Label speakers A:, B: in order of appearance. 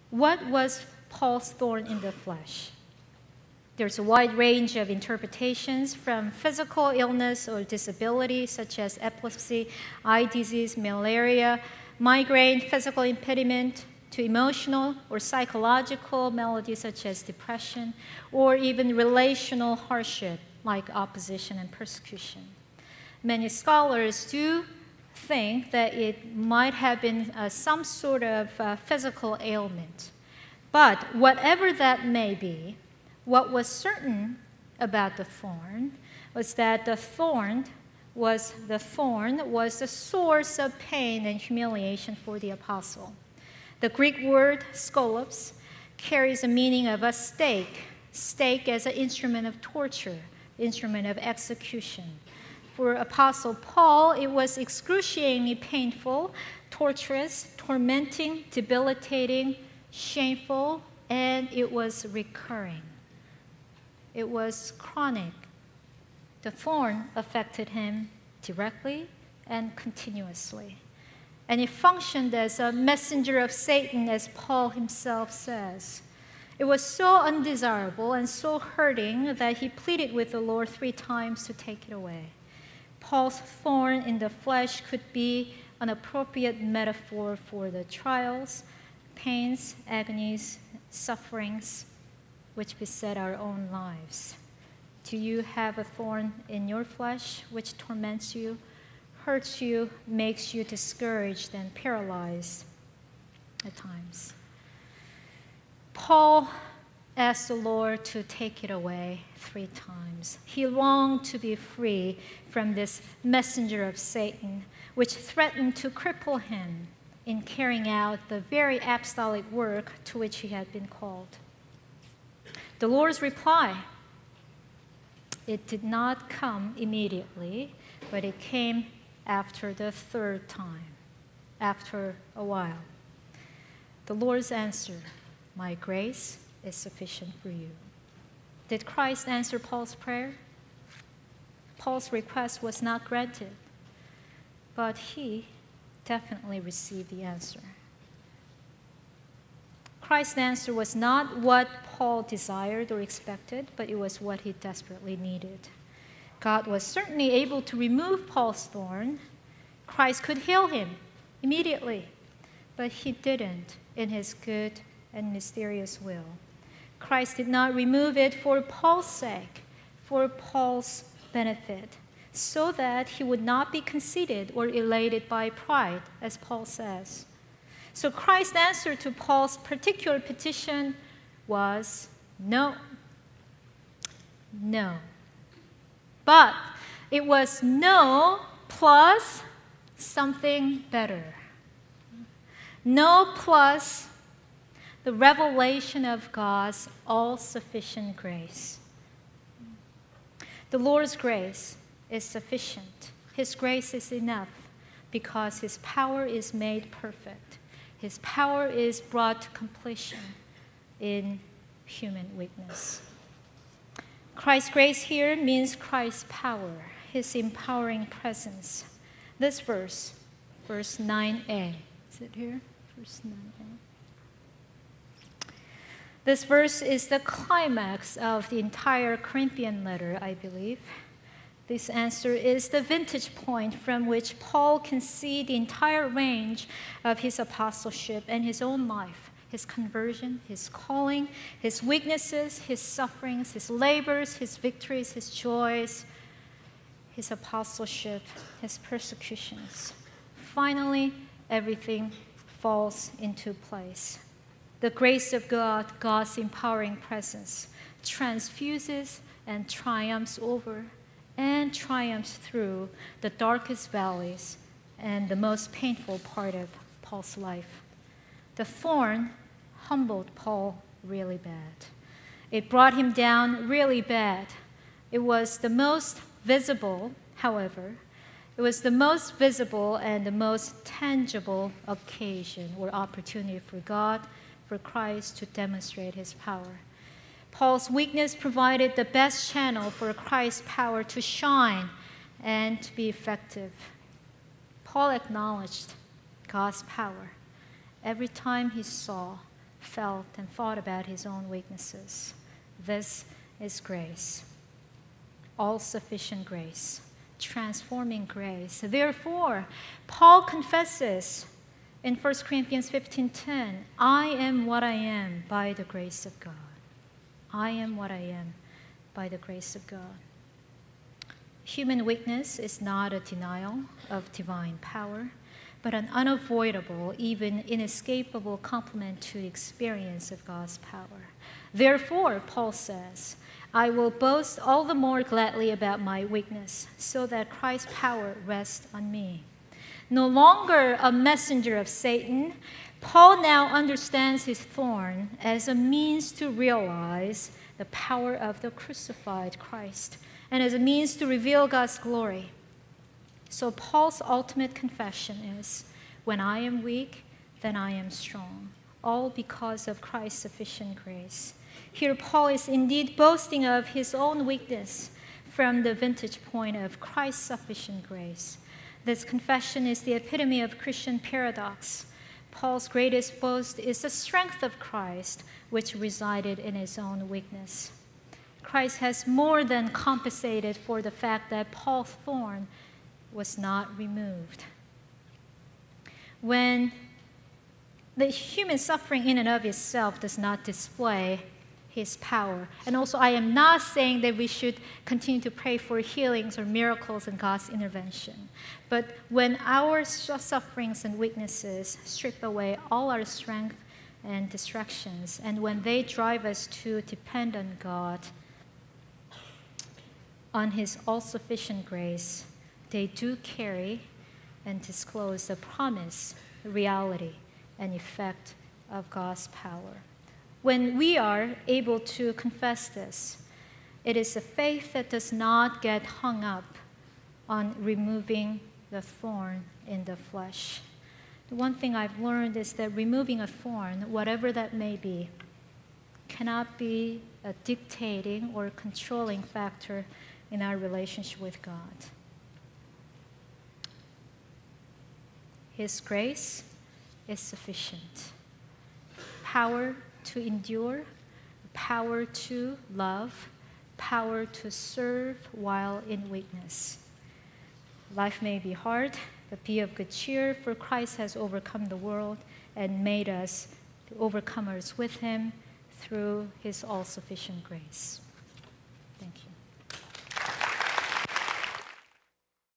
A: What was Paul's thorn in the flesh? There's a wide range of interpretations, from physical illness or disability such as epilepsy, eye disease, malaria, migraine, physical impediment, to emotional or psychological maladies such as depression, or even relational hardship like opposition and persecution. Many scholars do think that it might have been some sort of physical ailment. But whatever that may be, what was certain about the thorn was that the thorn was the source of pain and humiliation for the apostle. The Greek word skolops carries a meaning of a stake as an instrument of torture, instrument of execution. For Apostle Paul, it was excruciatingly painful, torturous, tormenting, debilitating, shameful, and it was recurring. It was chronic. The thorn affected him directly and continuously. And it functioned as a messenger of Satan, as Paul himself says. It was so undesirable and so hurting that he pleaded with the Lord 3 times to take it away. Paul's thorn in the flesh could be an appropriate metaphor for the trials, pains, agonies, sufferings which beset our own lives. Do you have a thorn in your flesh which torments you, hurts you, makes you discouraged and paralyzed at times? Paul asked the Lord to take it away 3 times. He longed to be free from this messenger of Satan, which threatened to cripple him in carrying out the very apostolic work to which he had been called. The Lord's reply, it did not come immediately, but it came after the 3rd time, after a while. The Lord's answer, my grace is sufficient for you. Did Christ answer Paul's prayer? Paul's request was not granted, but he definitely received the answer. Christ's answer was not what Paul desired or expected, but it was what he desperately needed. God was certainly able to remove Paul's thorn. Christ could heal him immediately, but he didn't in his good and mysterious will. Christ did not remove it for Paul's sake, for Paul's benefit, so that he would not be conceited or elated by pride, as Paul says. So Christ's answer to Paul's particular petition was no. No. But it was no plus something better. No plus the revelation of God's all-sufficient grace. The Lord's grace is sufficient. His grace is enough because His power is made perfect. His power is brought to completion in human weakness. Christ's grace here means Christ's power, His empowering presence. This verse, verse 9a. Is it here? Verse 9a. This verse is the climax of the entire Corinthian letter, I believe. This answer is the vantage point from which Paul can see the entire range of his apostleship and his own life, his conversion, his calling, his weaknesses, his sufferings, his labors, his victories, his joys, his apostleship, his persecutions. Finally, everything falls into place. The grace of God, God's empowering presence, transfuses and triumphs over and triumphs through the darkest valleys and the most painful part of Paul's life. The thorn humbled Paul really bad. It brought him down really bad. It was the most visible, however, it was the most visible and the most tangible occasion or opportunity for God, for Christ to demonstrate His power. Paul's weakness provided the best channel for Christ's power to shine and to be effective. Paul acknowledged God's power every time he saw felt, and thought about his own weaknesses. This is grace. All-sufficient grace. Transforming grace. Therefore, Paul confesses in 1 Corinthians 15:10, I am what I am by the grace of God. I am what I am by the grace of God. Human weakness is not a denial of divine power, but an unavoidable, even inescapable complement to the experience of God's power. Therefore, Paul says, I will boast all the more gladly about my weakness, so that Christ's power rests on me. No longer a messenger of Satan, Paul now understands his thorn as a means to realize the power of the crucified Christ and as a means to reveal God's glory. So Paul's ultimate confession is, when I am weak, then I am strong, all because of Christ's sufficient grace. Here Paul is indeed boasting of his own weakness from the vantage point of Christ's sufficient grace. This confession is the epitome of Christian paradox. Paul's greatest boast is the strength of Christ, which resided in his own weakness. Christ has more than compensated for the fact that Paul's thorn was not removed. When the human suffering in and of itself does not display his power. And also, I am not saying that we should continue to pray for healings or miracles and God's intervention. But when our sufferings and weaknesses strip away all our strength and distractions, and when they drive us to depend on God, on his all-sufficient grace, they do carry and disclose the promise, the reality, and effect of God's power. When we are able to confess this, it is a faith that does not get hung up on removing the thorn in the flesh. The one thing I've learned is that removing a thorn, whatever that may be, cannot be a dictating or controlling factor in our relationship with God. His grace is sufficient. Power to endure, power to love, power to serve while in weakness. Life may be hard, but be of good cheer, for Christ has overcome the world and made us the overcomers with him through his all-sufficient grace. Thank you.